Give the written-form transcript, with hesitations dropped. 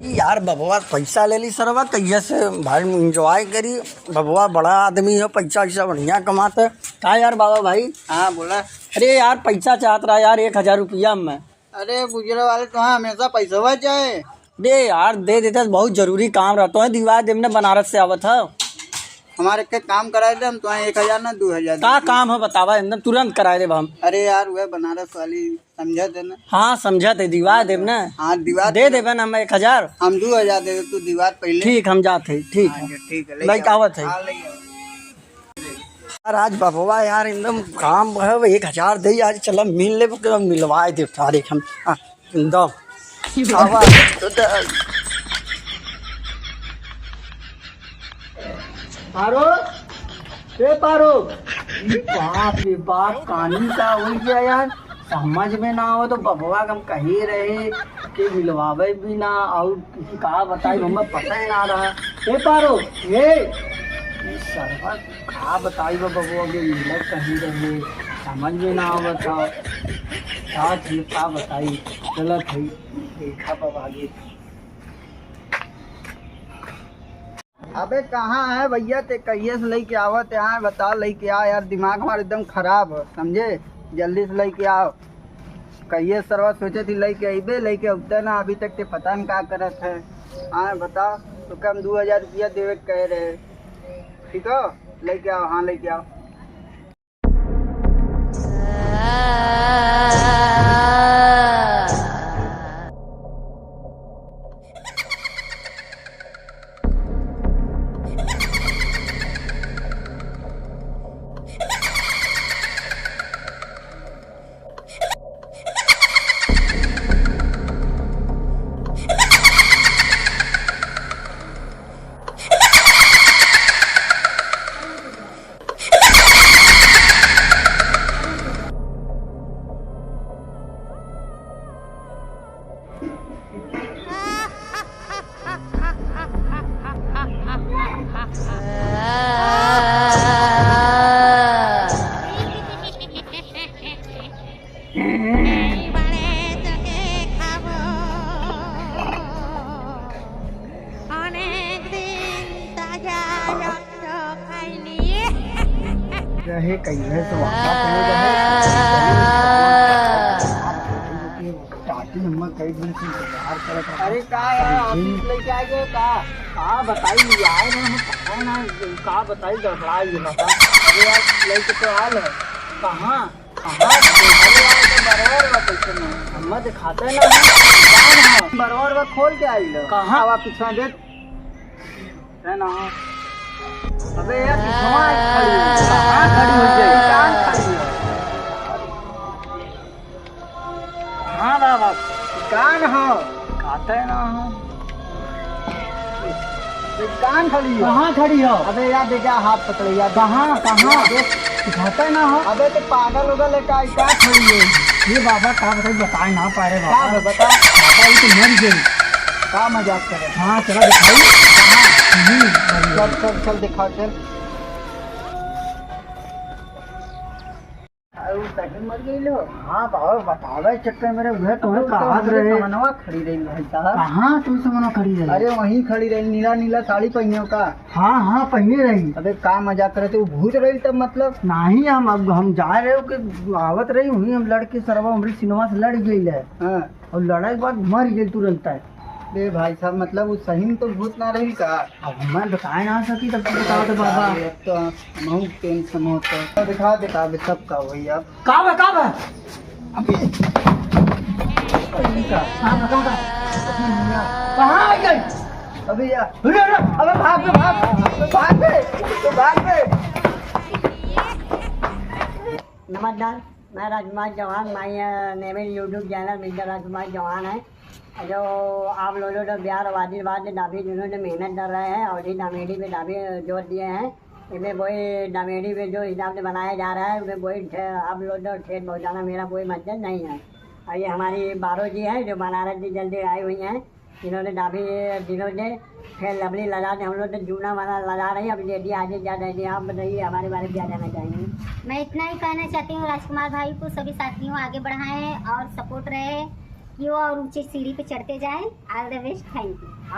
यार बबुआ पैसा ले ली सरवा कैसे से भाई इंजॉय करी। बबुआ बड़ा आदमी है, पैसा वैसा बढ़िया कमाता। कहा यार बाबा भाई। हाँ बोला। अरे यार पैसा चाहत रहा यार 1000 रुपया में। अरे गुजरे वाले तो हाँ हमेशा पैसा हुआ चाहे। दे यार दे देते, बहुत जरूरी काम रहता है। दीवार देवने बनारस से आवत है। हमारे के काम कराए थे हम तो 1000 ना 2000 का काम है बतावा, एकदम तुरंत कराए दे हम। अरे यार वह बनारस वाली समझा थे ना। हाँ समझा थे, दीवार देवना। हाँ दीवार दे देवे ना, हम 1000 हम 2000 दे तू दीवार पहले। ठीक हम जाते। ठीक है ठीक है लाइक आवत है यार। आज बबुआ यार एकदम काम है, 1000 दे आज। चलो मिल ले, मिलवाए दे तारीख हम एकदम। पारो पारो, बाप रे बाप कहानी का हो गया यार। समझ में ना हो तो बबुआ हम कही रहे कि मिलवावे भी ना, और किसी का बताई हमें पता ही ना रहा। पारो ये सरवा का बताई वो बबुआ के मिले कहीं रहे, समझ में ना हो बताओ क्या चीज का बताई। चलो भाई देखा बाबा आगे। अबे कहाँ है भैया ते कहिए से लेके आवत यहाँ बता लेके आ यार। दिमाग हमारा एकदम खराब है समझे, जल्दी से लेके आओ। कहिए सरवा सोचे थी लेके अबे, लेके उतर ना अभी तक ते पता नहीं क्या करत है। हाँ बताओ तो कम 2000 रुपया देवे कह रहे। ठीक है लेके आओ। हाँ लेके आओ। रहे कहीं तो वहाँ कई दिन से इंतजार करत रहा। अरे का यार ऑफिस लेके आ गए का बताई आए ना, हम पता ना का बताई गड़बड़ाई ना। अरे यार लेके तो आल है। कहाँ हम दिखाते ना बरवर व खोल के आई लो। कहाँ हवा पिछवा देख है ना। अबे यार पिछवा खड़ी है। कहाँ खड़ी हो गई? कहाँ खड़ी है? हाँ बाबा कान हो खाते ना कान खड़ी हो। कहाँ खड़ी हो? अबे यार देखा हाथ पकड़े यार। कहाँ दिखाते ना हो। अबे तो पागल होगा लेके आई क्या खड़ी है। ये बाबा का बताए ना पा रहे क्या बाबा। बता बाबा ये तो मर गई। क्या मजाक करे। हाँ चला दिखाई। चल चल चल दिखाओ चल। मर गई लो। हाँ बाबा बतावे चक्कर मेरे हुए तुम्हें कहा रहे। मनवा खड़ी रही भाई साहब। कहाँ तुम से मनो खड़ी रही? अरे वहीं खड़ी रही, नीला नीला साड़ी पहने का। हाँ हाँ पहनी रही। अबे का मजाक करे थे, वो भूत रही तब मतलब। नहीं हम जा रहे हो कि आवत रही हुई, हम लड़के सरवा हमारी सिनेमा से लड़ गई है। हाँ और लड़ाई के बाद मर गई तुरंत है। अरे भाई साहब मतलब वो सही में तो भूत ना रही का। अब मैं बताए ना सकी तब तक बताओ तो बाबा। तो बहुत टेंशन होता है। दिखा दिखा अबे सब का वही अब कहाँ है अबे कहाँ आ गई? अबे यार अबे भाग भाग। नमस्कार, मैं राजकुमार चौहान। मेरे यूट्यूब चैनल मिस्टर राजकुमार चौहान है। जो आप लोगों तो बिहार वादिवाद डाबी जिन्होंने मेहनत कर रहे हैं और इस डामेडी पे डाबी जोर दिए हैं। इसमें वही डामेडी पे जो हिसाब से बनाया जा रहा है उसमें वही आप लोग तो ठेठ पहुँचाना मेरा कोई मकसद नहीं है। और ये हमारी बारो जी है जो बनारस से जल्दी आई हुई हैं, जिन्होंने डाबी दिनों से फिर लवली लगा के हम लोग तो जूना वाला लगा रही है। अब दीदी आगे क्या दीदी आप बताइए हमारे बारे में क्या कहना चाहेंगे? मैं इतना ही कहना चाहती हूँ राजकुमार भाई को सभी साथियों आगे बढ़ाएं और सपोर्ट रहे रखिए और ऊंचे सीढ़ी पे चढ़ते जाएं। All the best, thank you.